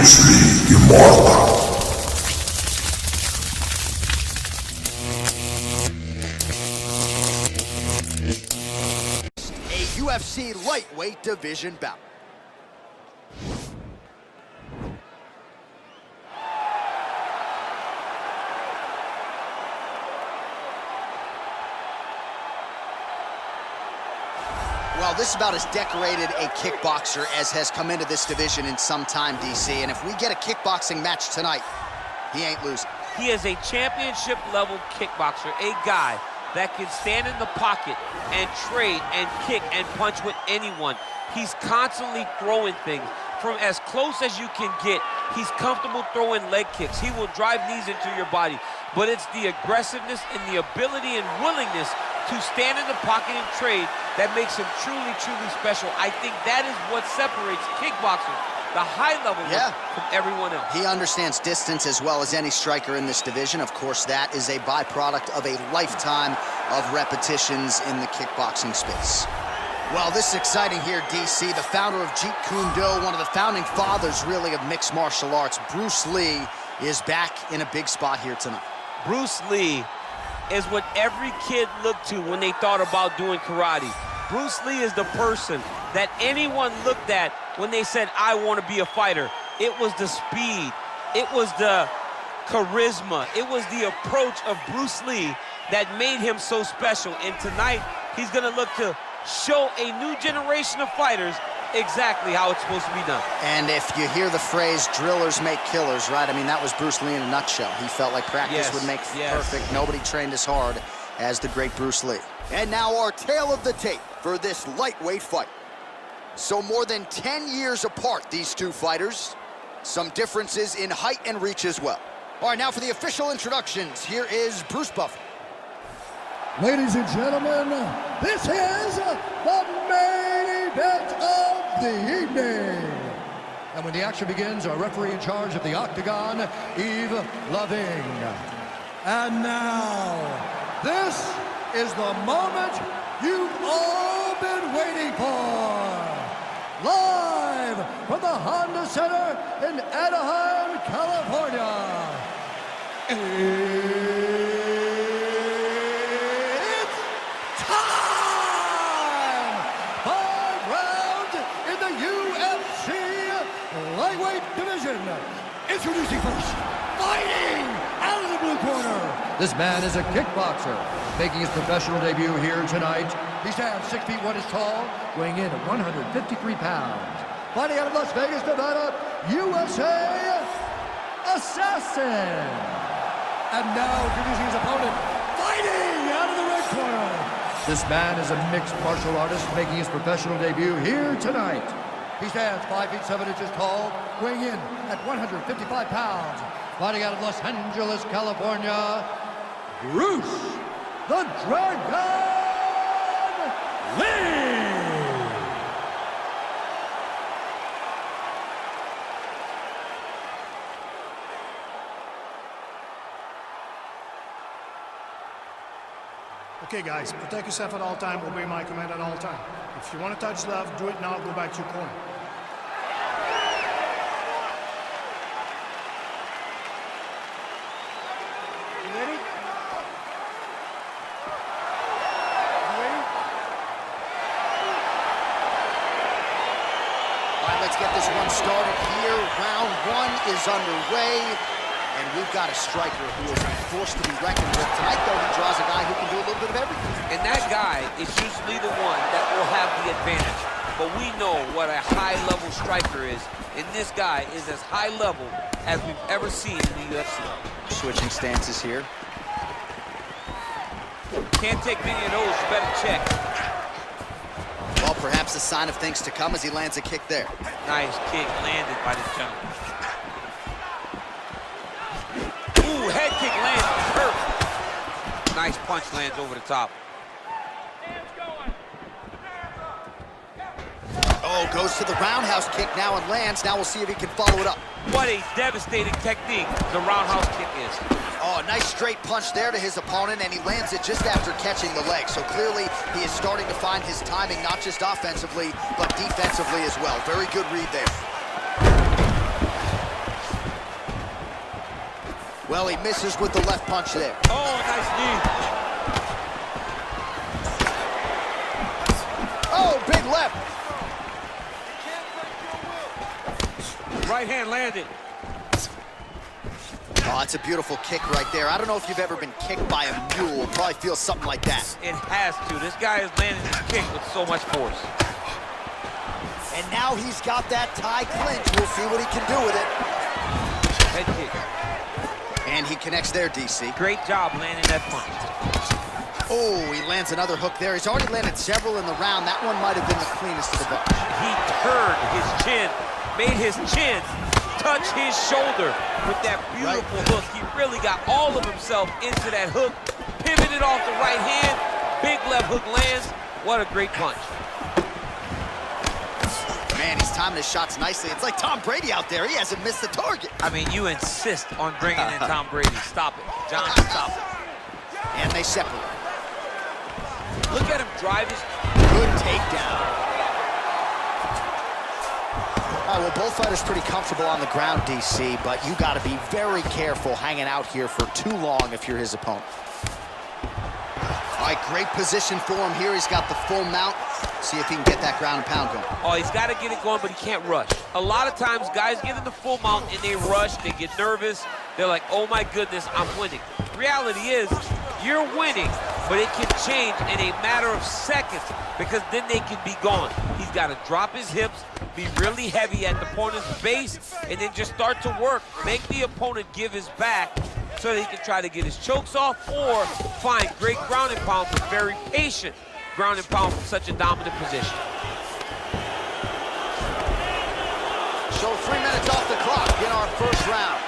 Bruce Lee, immortal. A UFC lightweight division bout. Well, this is about as decorated a kickboxer as has come into this division in some time, DC. And if we get a kickboxing match tonight, he ain't losing. He is a championship-level kickboxer, a guy that can stand in the pocket and trade and kick and punch with anyone. He's constantly throwing things from as close as you can get. He's comfortable throwing leg kicks. He will drive knees into your body. But it's the aggressiveness and the ability and willingness to stand in the pocket and trade that makes him truly, truly special. I think that is what separates kickboxers, the high level from everyone else. He understands distance as well as any striker in this division. Of course, that is a byproduct of a lifetime of repetitions in the kickboxing space. Well, this is exciting here, DC. The founder of Jeet Kune Do, one of the founding fathers, really, of mixed martial arts, Bruce Lee, is back in a big spot here tonight. Bruce Lee is what every kid looked to when they thought about doing karate. Bruce Lee is the person that anyone looked at when they said, I want to be a fighter. It was the speed, it was the charisma, it was the approach of Bruce Lee that made him so special. And tonight, he's gonna look to show a new generation of fighters exactly how it's supposed to be done. And if you hear the phrase, drillers make killers, right? I mean, that was Bruce Lee in a nutshell. He felt like practice would make perfect. Nobody trained as hard as the great Bruce Lee. And now our tale of the tape for this lightweight fight. So more than 10 years apart, these two fighters. Some differences in height and reach as well. All right, now for the official introductions, here is Bruce Buffer. Ladies and gentlemen, this is the main event of the evening. And when the action begins, our referee in charge of the octagon, Yves Loving. And now, this is the moment you've all been waiting for. Live from the Honda Center in Anaheim, California. Introducing first, fighting out of the blue corner. This man is a kickboxer, making his professional debut here tonight. He stands 6 feet 1 inch tall, weighing in at 153 pounds. Fighting out of Las Vegas, Nevada, USA, Assassin. And now introducing his opponent, fighting out of the red corner. This man is a mixed martial artist, making his professional debut here tonight. He stands 5 feet 7 inches tall, weighing in at 155 pounds. Fighting out of Los Angeles, California, Bruce the Dragon Lee! Okay, guys, protect yourself at all time, obey my command at all time. If you want to touch left, do it now, go back to your corner. You ready? You ready? All right, let's get this one started here. Round one is underway. And we've got a striker who is a force to be reckoned with. Tonight, though, he draws a guy who can do a little bit of everything. And that guy is usually the one that will have the advantage. But we know what a high-level striker is. And this guy is as high level as we've ever seen in the UFC. Switching stances here. Can't take many of those, you better check. Well, perhaps a sign of things to come as he lands a kick there. Nice kick landed by this gentleman. Ooh, head kick lands, hurt. Nice punch lands over the top. Oh, goes to the roundhouse kick now and lands. Now we'll see if he can follow it up. What a devastating technique the roundhouse kick is. Oh, a nice straight punch there to his opponent, and he lands it just after catching the leg. So clearly, he is starting to find his timing, not just offensively, but defensively as well. Very good read there. Well, he misses with the left punch there. Oh, nice knee. Oh, big left. Right hand landed. Oh, it's a beautiful kick right there. I don't know if you've ever been kicked by a mule. It probably feels something like that. It has to. This guy is landing his kick with so much force. And now he's got that tie clinch. We'll see what he can do with it. Head kick. And he connects there, DC. Great job landing that punch. Oh, he lands another hook there. He's already landed several in the round. That one might have been the cleanest of the bunch. He turned his chin, made his chin touch his shoulder with that beautiful hook. He really got all of himself into that hook, pivoted off the right hand, big left hook lands. What a great punch. Man, he's timing his shots nicely. It's like Tom Brady out there. He hasn't missed the target. I mean, you insist on bringing in Tom Brady. Stop it. John, stop it. And they separate. Look at him drive his... Good takedown. All right, well, both fighters pretty comfortable on the ground, DC, but you got to be very careful hanging out here for too long if you're his opponent. All right, great position for him here. He's got the full mount. See if he can get that ground and pound going. Oh, he's got to get it going, but he can't rush. A lot of times, guys get in the full mount and they rush, they get nervous. They're like, oh my goodness, I'm winning. Reality is, you're winning, but it can change in a matter of seconds because then they can be gone. He's got to drop his hips, be really heavy at the opponent's base, and then just start to work. Make the opponent give his back so that he can try to get his chokes off or find great ground and pound, but very patient ground and pound from such a dominant position. So 3 minutes off the clock in our first round.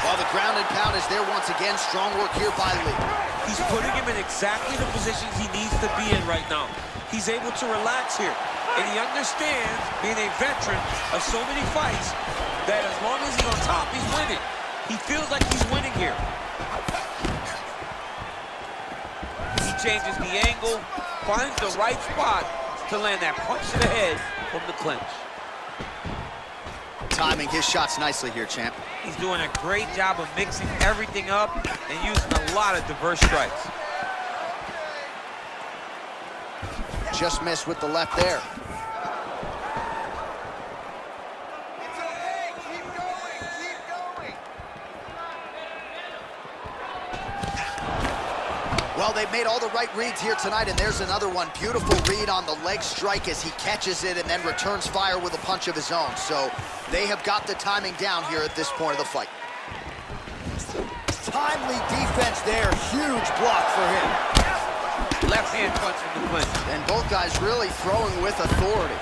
While the ground and pound is there once again, strong work here by Lee. He's putting him in exactly the positions he needs to be in right now. He's able to relax here. And he understands, being a veteran of so many fights, that as long as he's on top, he's winning. He feels like he's winning here. He changes the angle, finds the right spot to land that punch to the head from the clinch. Timing his shots nicely here, champ. He's doing a great job of mixing everything up and using a lot of diverse strikes. Just missed with the left there. Well, they've made all the right reads here tonight, and there's another one. Beautiful read on the leg strike as he catches it and then returns fire with a punch of his own. So they have got the timing down here at this point of the fight. Timely defense there. Huge block for him. Left hand punch from the clinch. And both guys really throwing with authority.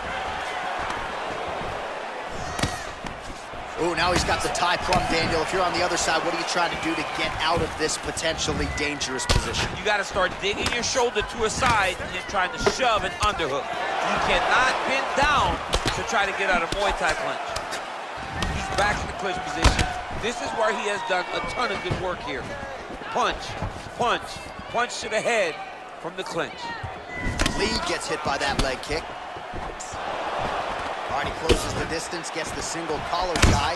Oh, now he's got the tie plum, Daniel. If you're on the other side, what are you trying to do to get out of this potentially dangerous position? You got to start digging your shoulder to a side and then trying to shove an underhook. You cannot bend down to try to get out of Muay Thai clinch. He's back in the clinch position. This is where he has done a ton of good work here. Punch, punch, punch to the head from the clinch. Lee gets hit by that leg kick. Already closes the distance, gets the single collar guy.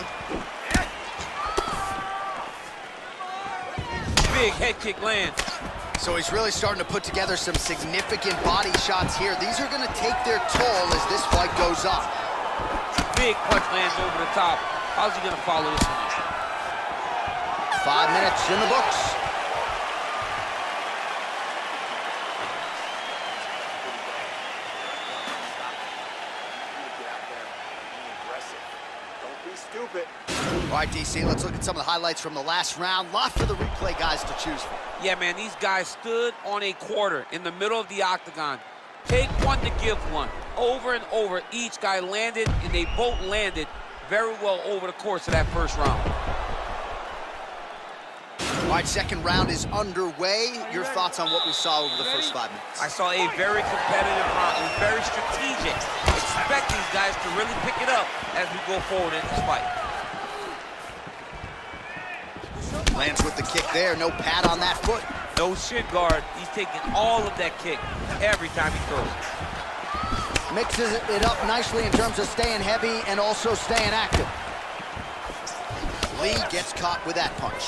Big head kick lands. So he's really starting to put together some significant body shots here. These are going to take their toll as this fight goes on. Big punch lands over the top. How's he going to follow this one? 5 minutes in the books. All right, DC, let's look at some of the highlights from the last round. Lots for the replay guys to choose from. Yeah, man, these guys stood on a quarter in the middle of the octagon. Take one to give one. Over and over, each guy landed, and they both landed very well over the course of that first round. All right, second round is underway. Your thoughts on what we saw over the first 5 minutes? I saw a very competitive round. It was very strategic. Expect these guys to really pick it up as we go forward in this fight. Lands with the kick there. No pad on that foot. No shin guard. He's taking all of that kick every time he throws it. Mixes it up nicely in terms of staying heavy and also staying active. Lee gets caught with that punch.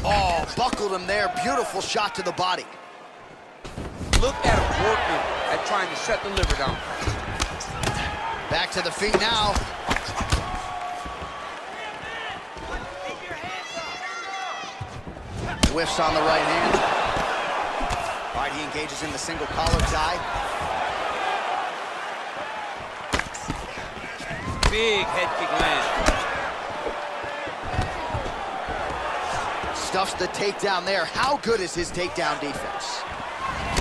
Oh, buckled him there. Beautiful shot to the body. Look at him working at trying to shut the liver down. Back to the feet now. Whiffs on the right hand. All right, he engages in the single collar tie. Big head kick lands. Stuffs the takedown there. How good is his takedown defense?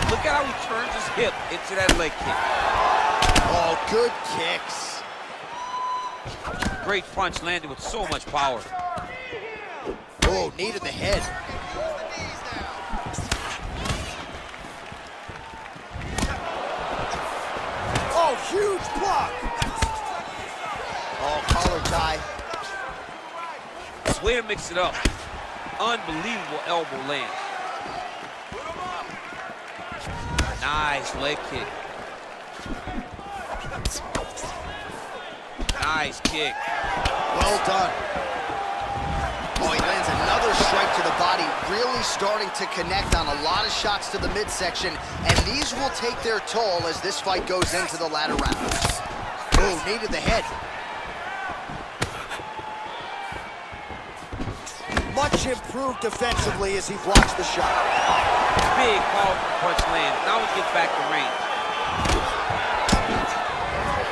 Look at how he turns his hip into that leg kick. Oh, good kicks. Great punch landed with so much power. Oh, knee to the head. Oh, huge block. Oh, collar tie. Way to mix it up. Unbelievable elbow land. Nice leg kick. Nice kick. Well done. Oh, he lands another strike to the body, really starting to connect on a lot of shots to the midsection, and these will take their toll as this fight goes into the latter rounds. Oh, knee to the head. Much improved defensively as he blocks the shot. Big powerful punch lands. Now he gets back to range.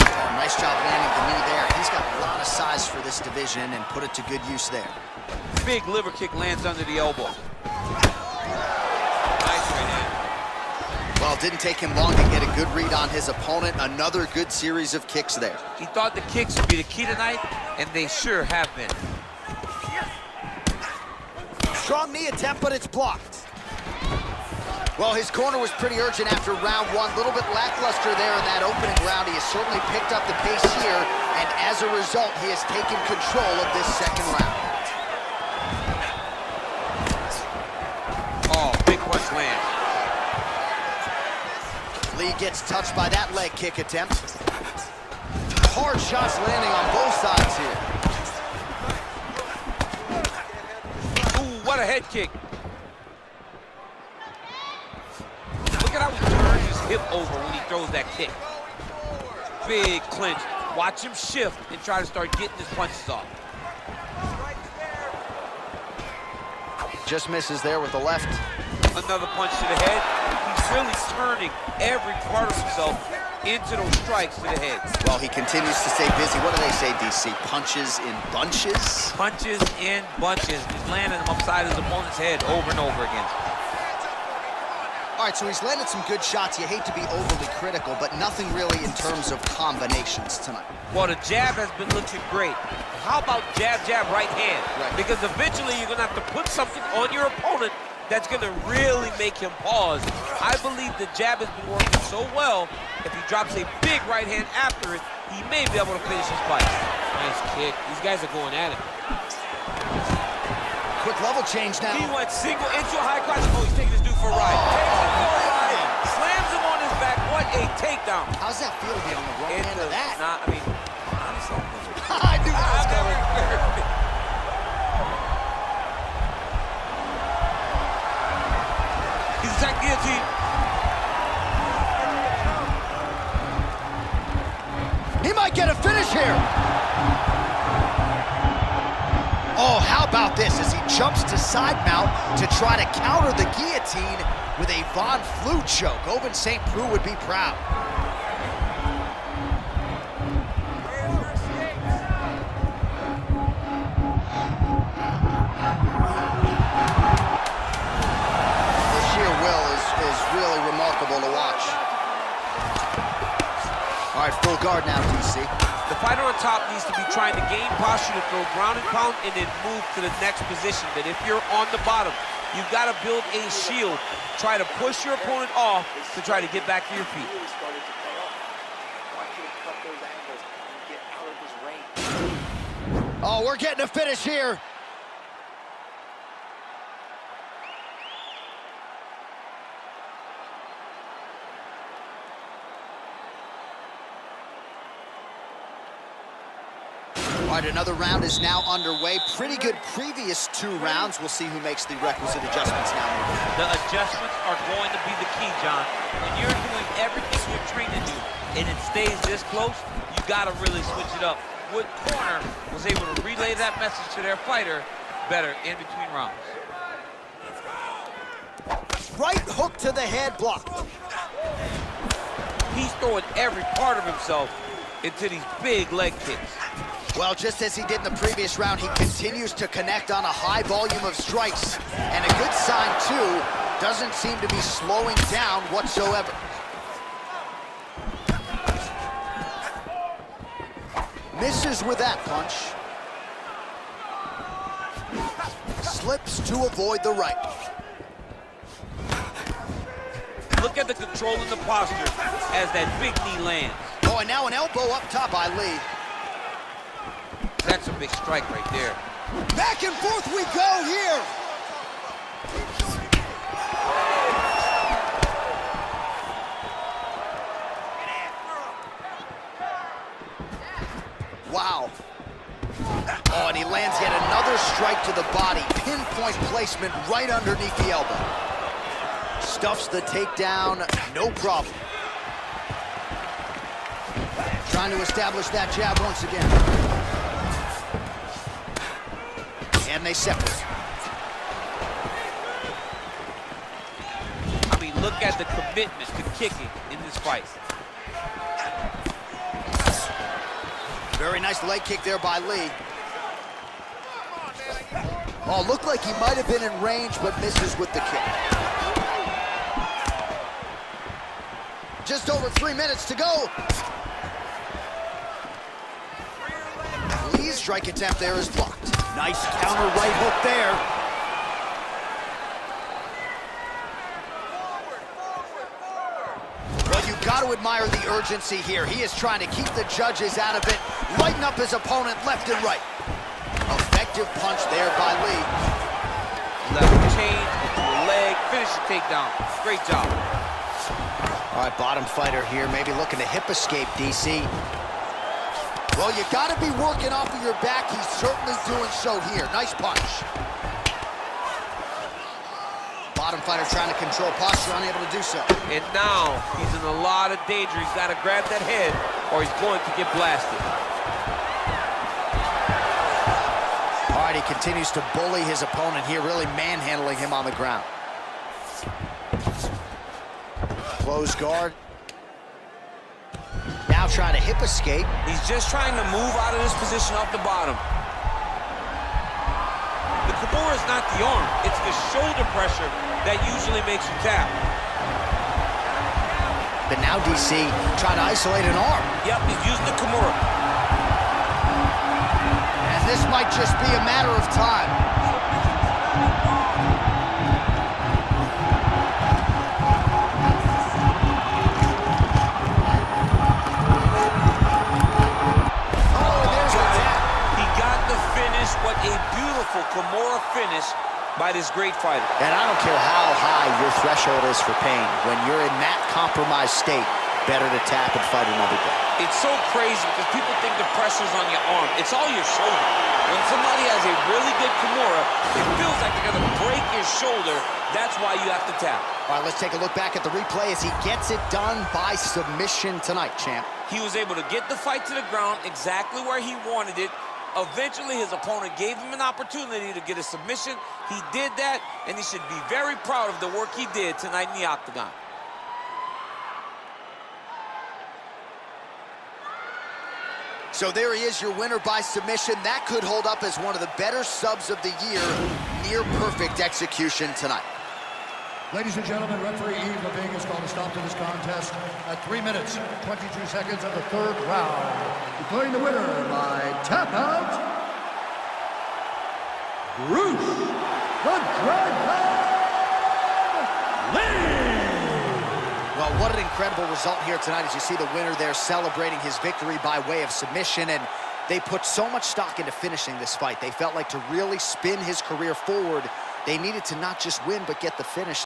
Oh, nice job landing the knee there. He's got a lot of size for this division and put it to good use there. Big liver kick lands under the elbow. Nice right hand. Well, it didn't take him long to get a good read on his opponent. Another good series of kicks there. He thought the kicks would be the key tonight, and they sure have been. Strong knee attempt, but it's blocked. Well, his corner was pretty urgent after round one. A little bit lackluster there in that opening round. He has certainly picked up the pace here, and as a result, he has taken control of this second round. Oh, big punch lands. Lee gets touched by that leg kick attempt. Hard shots landing on both sides here. What a head kick. Look at how he turns his hip over when he throws that kick. Big clinch. Watch him shift and try to start getting his punches off. Just misses there with the left. Another punch to the head. He's really turning every part of himself into those strikes to the head. Well, he continues to stay busy. What do they say, DC? Punches in bunches? Punches in bunches. He's landing them upside his opponent's head over and over again. All right, so he's landed some good shots. You hate to be overly critical, but nothing really in terms of combinations tonight. Well, the jab has been looking great. How about jab, jab, right hand? Right. Because eventually you're going to have to put something on your opponent that's going to really make him pause. I believe the jab has been working so well, if he drops a big right hand after it, he may be able to finish his fight. Nice kick. These guys are going at it. Quick level change now. He went single into a high cross. Oh, he's taking this dude for a ride. Takes him for a ride. Slams him on his back. What a takedown. How's that feel to be on the wrong end of that? Nah, I mean, honestly. I knew that was coming. He's attacking guillotine. He might get a finish here. Oh, how about this as he jumps to side mount to try to counter the guillotine with a Von Flue choke. Ovince St. Preux would be proud. The sheer will is really remarkable to watch. All right, full guard now, DC. The fighter on top needs to be trying to gain posture to throw ground and pound and then move to the next position. But if you're on the bottom, you've got to build a shield. Try to push your opponent off to try to get back to your feet. Oh, we're getting a finish here. All right, another round is now underway. Pretty good previous 2 rounds. We'll see who makes the requisite adjustments now. The adjustments are going to be the key, John. When you're doing everything you're trained to do and it stays this close, you got to really switch it up. Wood Corner was able to relay that message to their fighter better in between rounds. Right hook to the head, blocked. He's throwing every part of himself into these big leg kicks. Well, just as he did in the previous round, he continues to connect on a high volume of strikes. And a good sign, too, doesn't seem to be slowing down whatsoever. Misses with that punch. Slips to avoid the right. Look at the control in the posture as that big knee lands. Oh, and now an elbow up top by Lee. That's a big strike right there. Back and forth we go here. Wow. Oh, and he lands yet another strike to the body. Pinpoint placement right underneath the elbow. Stuffs the takedown, no problem. Trying to establish that jab once again. And they separate. I mean, look at the commitment to kicking in this fight. Very nice leg kick there by Lee. Oh, looked like he might have been in range, but misses with the kick. Just over 3 minutes to go. Lee's strike attempt there is blocked. Nice counter right hook there. Well, you've got to admire the urgency here. He is trying to keep the judges out of it, lighten up his opponent left and right. Effective punch there by Lee. Left change, leg, finish the takedown. Great job. All right, bottom fighter here, maybe looking to hip escape, DC. Well, you got to be working off of your back. He's certainly doing so here. Nice punch. Bottom fighter trying to control posture, unable to do so. And now he's in a lot of danger. He's got to grab that head or he's going to get blasted. All right, he continues to bully his opponent here, really manhandling him on the ground. Close guard. Now trying to hip escape. He's just trying to move out of this position off the bottom. The Kimura is not the arm. It's the shoulder pressure that usually makes you tap. But now DC trying to isolate an arm. Yep, he's using the Kimura. And this might just be a matter of time. What a beautiful Kimura finish by this great fighter. And I don't care how high your threshold is for pain. When you're in that compromised state, better to tap and fight another day. It's so crazy because people think the pressure's on your arm. It's all your shoulder. When somebody has a really good Kimura, it feels like they're going to break your shoulder. That's why you have to tap. All right, let's take a look back at the replay as he gets it done by submission tonight, champ. He was able to get the fight to the ground exactly where he wanted it. Eventually, his opponent gave him an opportunity to get a submission. He did that, and he should be very proud of the work he did tonight in the octagon. So there he is, your winner by submission. That could hold up as one of the better subs of the year. Near perfect execution tonight. Ladies and gentlemen, referee Yves Leving has called a stop to this contest at 3 minutes, 22 seconds of the 3rd round. Declaring the winner by tap out, Bruce the Dragon Lee! Well, what an incredible result here tonight as you see the winner there celebrating his victory by way of submission. And they put so much stock into finishing this fight. They felt like to really spin his career forward, they needed to not just win, but get the finish.